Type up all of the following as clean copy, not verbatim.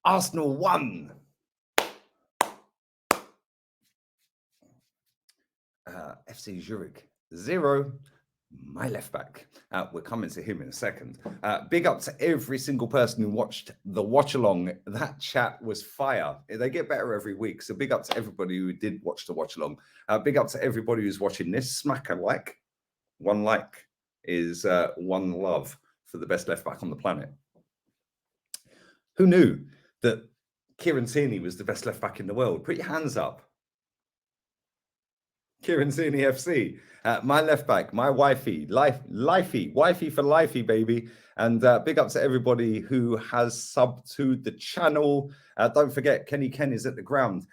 Arsenal 1. FC Zurich 0. My left back. We're coming to him in a second. Big up to every single person who watched the watch along. That chat was fire. They get better every week. So big up to everybody who did watch the watch along. Big up to everybody who's watching this. Smack a like. One like is one love for the best left back on the planet. Who knew that Kieran Tierney was the best left back in the world? Put your hands up. Kieran Tierney FC, my left back, my wifey for lifey, baby. And big up to everybody who has subbed to the channel. Don't forget, Kenny Ken is at the ground.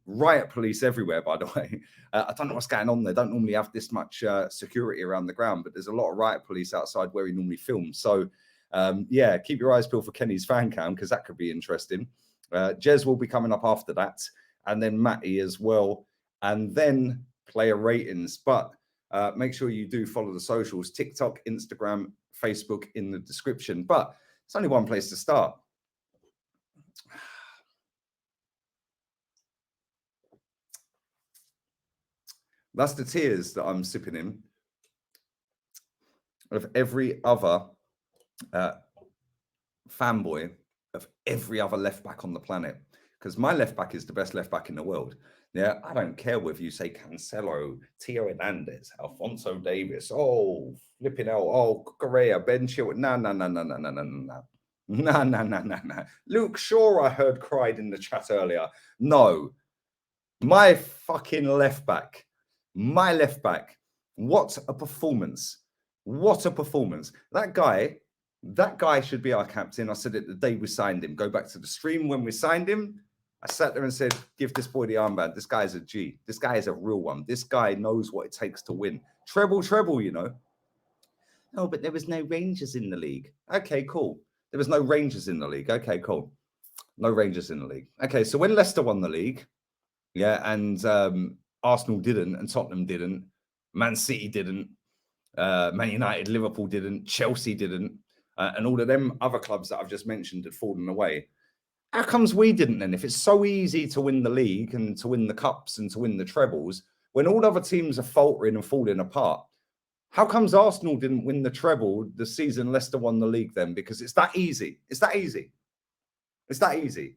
Riot police everywhere, by the way. I don't know what's going on there. Don't normally have this much security around the ground, but there's a lot of riot police outside where he normally films. So, yeah, keep your eyes peeled for Kenny's fan cam because that could be interesting. Jez will be coming up after that, and then Matty as well. And then player ratings. But make sure you do follow the socials, TikTok, Instagram, Facebook in the description. But it's only one place to start. That's the tears that I'm sipping in of every other fanboy of every other left back on the planet. Because my left back is the best left back in the world. Yeah, I don't care whether you say Cancelo, Theo Hernandez, Alphonso Davies, oh, flipping hell, oh, Correa, Ben Chilwell. No. Luke Shaw, I heard cried in the chat earlier. No, my fucking left back. My left back. What a performance. What a performance. That guy should be our captain. I said it the day we signed him. Go back to the stream when we signed him. I sat there and said, give this boy the armband. This guy's a G. This guy is a real one. This guy knows what it takes to win. Treble, you know. Oh, but there was no Rangers in the league. Okay, cool. There was no Rangers in the league. Okay, cool. No Rangers in the league. Okay, so when Leicester won the league, yeah, and Arsenal didn't, and Tottenham didn't, Man City didn't, Man United, Liverpool didn't, Chelsea didn't, and all of them other clubs that I've just mentioned had fallen away. How comes we didn't then? If it's so easy to win the league and to win the cups and to win the trebles, when all other teams are faltering and falling apart, how comes Arsenal didn't win the treble the season Leicester won the league then? Because it's that easy. It's that easy. It's that easy.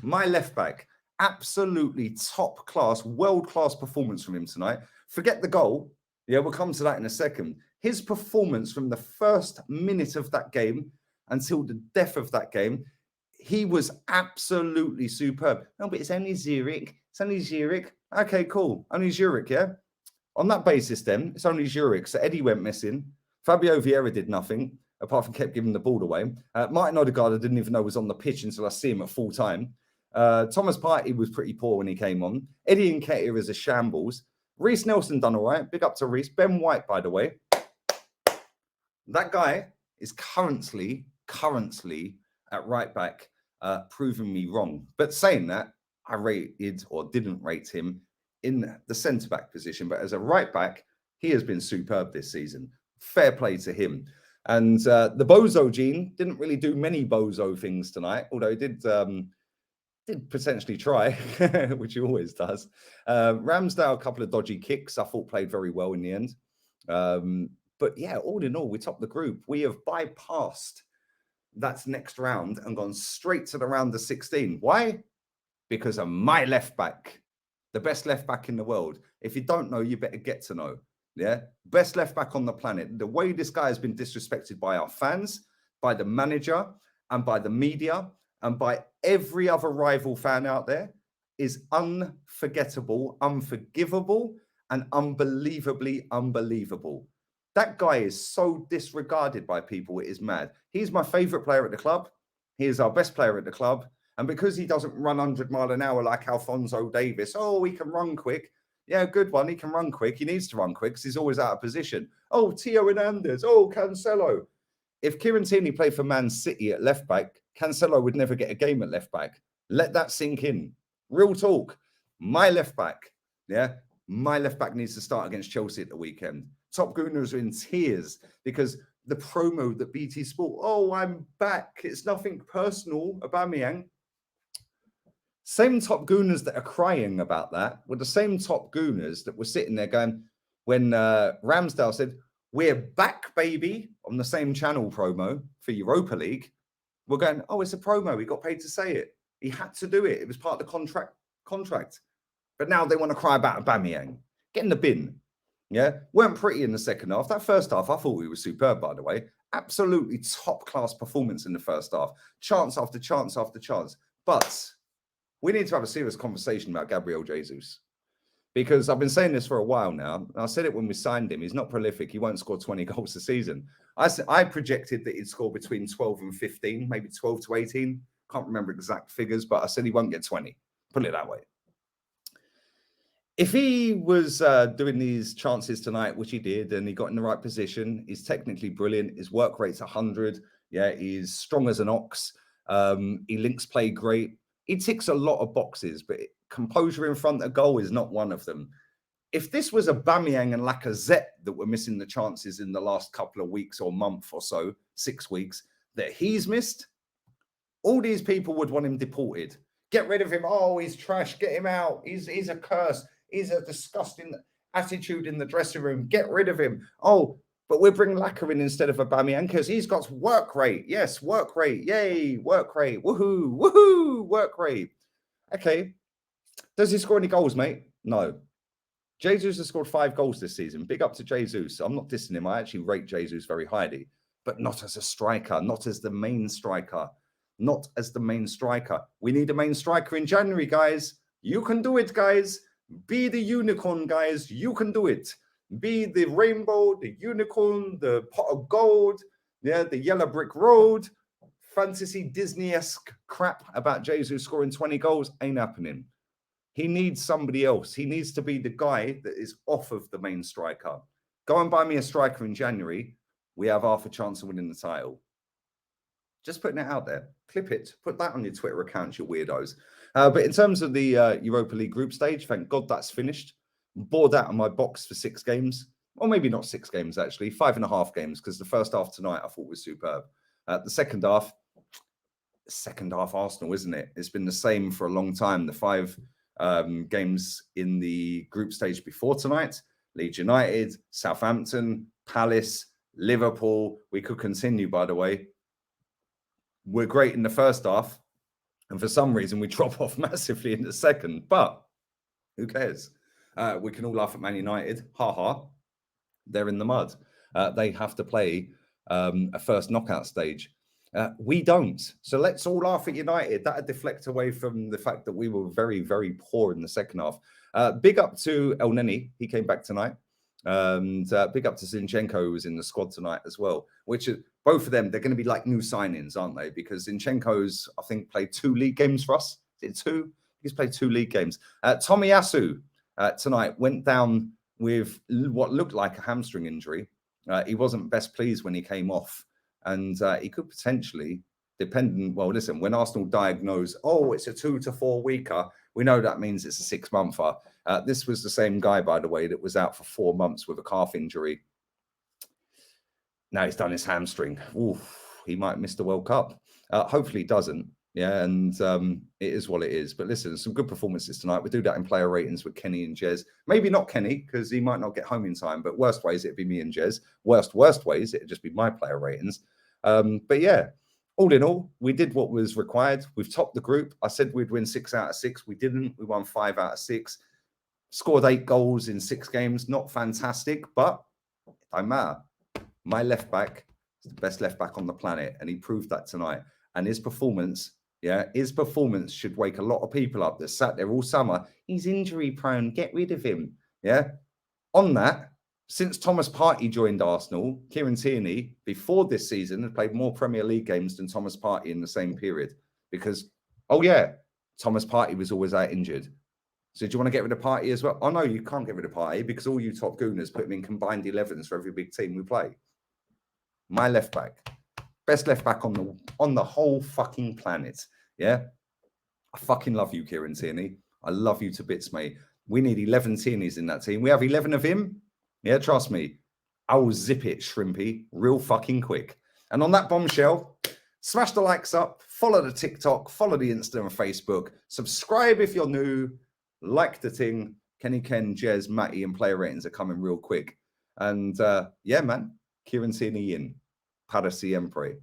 My left back, absolutely top class, world class performance from him tonight. Forget the goal. Yeah, we'll come to that in a second. His performance from the first minute of that game until the death of that game, he was absolutely superb. No, but it's only Zurich. It's only Zurich. Okay, cool. Only Zurich, yeah? On that basis, then, it's only Zurich. So Eddie went missing. Fabio Vieira did nothing, apart from kept giving the ball away. Martin Odegaard, I didn't even know was on the pitch until I see him at full time. Thomas Partey was pretty poor when he came on. Eddie Nketiah is a shambles. Reece Nelson done all right. Big up to Reece. Ben White, by the way. That guy is currently at right back, proving me wrong. But saying that, I rated or didn't rate him in the centre-back position. But as a right back, he has been superb this season. Fair play to him. And the Bozo gene didn't really do many Bozo things tonight, although he did potentially try, which he always does. Ramsdale, a couple of dodgy kicks, I thought played very well in the end. But yeah, all in all, we topped the group. We have bypassed that next round and gone straight to the round of 16. Why? Because of my left back, the best left back in the world. If you don't know, you better get to know. Yeah, best left back on the planet. The way this guy has been disrespected by our fans, by the manager, and by the media, and by every other rival fan out there is unforgettable, unforgivable, and unbelievably unbelievable. That guy is so disregarded by people, it is mad. He's my favorite player at the club. He is our best player at the club. And because he doesn't run 100 mile an hour like Alphonso Davies, oh, he can run quick. Yeah, good one. He can run quick. He needs to run quick because he's always out of position. Oh, Theo Hernandez. Oh, Cancelo. If Kieran Tierney played for Man City at left back, Cancelo would never get a game at left back. Let that sink in. Real talk. My left back, yeah, my left back needs to start against Chelsea at the weekend. Top Gooners are in tears because the promo that BT Sport, oh, I'm back. It's nothing personal, Aubameyang. Same top gooners that are crying about that were the same top gooners that were sitting there going, when Ramsdale said, we're back, baby, on the same channel promo for Europa League, we're going, oh, it's a promo. He got paid to say it. He had to do it. It was part of the contract. But now they want to cry about Aubameyang. Get in the bin. Yeah, weren't pretty in the second half. That first half, I thought he was superb, by the way. Absolutely top-class performance in the first half. Chance after chance after chance. But we need to have a serious conversation about Gabriel Jesus. Because I've been saying this for a while now. I said it when we signed him. He's not prolific. He won't score 20 goals a season. I projected that he'd score between 12 and 15, maybe 12 to 18. Can't remember exact figures, but I said he won't get 20. Put it that way. If he was doing these chances tonight, which he did, and he got in the right position, he's technically brilliant. His work rate's 100. Yeah, he's strong as an ox. He links play great. He ticks a lot of boxes, but composure in front of goal is not one of them. If this was Aubameyang and Lacazette that were missing the chances in the last couple of weeks or month or so, 6 weeks, that he's missed, all these people would want him deported. Get rid of him. Oh, he's trash. Get him out. He's a curse. He's a disgusting attitude in the dressing room. Get rid of him. Oh, but we'll bring Lacazette in instead of Aubameyang because he's got work rate. Yes, work rate. Yay, work rate. Woohoo, woohoo, work rate. Okay. Does he score any goals, mate? No. Jesus has scored 5 goals this season. Big up to Jesus. I'm not dissing him. I actually rate Jesus very highly, but not as a striker, not as the main striker, not as the main striker. We need a main striker in January, guys. You can do it, guys. Be the unicorn, guys. You can do it. Be the rainbow, the unicorn, the pot of gold, yeah, the yellow brick road. Fantasy Disney-esque crap about Jesus scoring 20 goals ain't happening. He needs somebody else. He needs to be the guy that is off of the main striker. Go and buy me a striker in January. We have half a chance of winning the title. Just putting it out there. Clip it. Put that on your Twitter account, you weirdos. But in terms of the Europa League group stage, thank God that's finished. I'm bored out of my box for 6 games. Or maybe not 6 games, actually. 5.5 games, because the first half tonight I thought was superb. The second half Arsenal, isn't it? It's been the same for a long time. The 5 games in the group stage before tonight, Leeds United, Southampton, Palace, Liverpool. We could continue, by the way. We're great in the first half, and for some reason we drop off massively in the second, but who cares? We can all laugh at Man United. Ha ha. They're in the mud. They have to play a first knockout stage. We don't. So let's all laugh at United. That'd deflect away from the fact that we were very, very poor in the second half. Big up to El Neni. He came back tonight. And big up to Zinchenko, who was in the squad tonight as well, which is, both of them, they're going to be like new signings, aren't they? Because Zinchenko's, I think, played 2 league games for us. Is it 2? He's played 2 league games. Tomiyasu tonight went down with what looked like a hamstring injury. He wasn't best pleased when he came off. And he could potentially, well, listen, when Arsenal diagnose, oh, it's a 2 to 4 weeker, we know that means it's a 6-monther. This was the same guy, by the way, that was out for 4 months with a calf injury. Now he's done his hamstring. Oof, he might miss the World Cup. Hopefully he doesn't. Yeah, and it is what it is. But listen, some good performances tonight. We do that in player ratings with Kenny and Jez. Maybe not Kenny, because he might not get home in time. But worst ways, it'd be me and Jez. Worst ways, it'd just be my player ratings. But yeah, all in all, we did what was required. We've topped the group. I said we'd win 6 out of 6. We didn't. We won 5 out of 6. Scored 8 goals in 6 games. Not fantastic, but it don't matter. My left back is the best left back on the planet, and he proved that tonight. And his performance should wake a lot of people up that sat there all summer. He's injury prone. Get rid of him. Yeah. On that, since Thomas Partey joined Arsenal, Kieran Tierney, before this season, had played more Premier League games than Thomas Partey in the same period. Because, oh yeah, Thomas Partey was always out injured. So do you want to get rid of Partey as well? Oh no, you can't get rid of Partey because all you top gooners put him in combined 11s for every big team we play. My left back. Best left back on the whole fucking planet. Yeah. I fucking love you, Kieran Tierney. I love you to bits, mate. We need 11 Tierneys in that team. We have 11 of him. Yeah, trust me. I'll zip it, Shrimpy, real fucking quick. And on that bombshell, smash the likes up, follow the TikTok, follow the Insta and Facebook, subscribe if you're new, like the thing. Kenny, Ken, Jez, Matty, and player ratings are coming real quick. And yeah, man, Kieran Tierney in. Para siempre.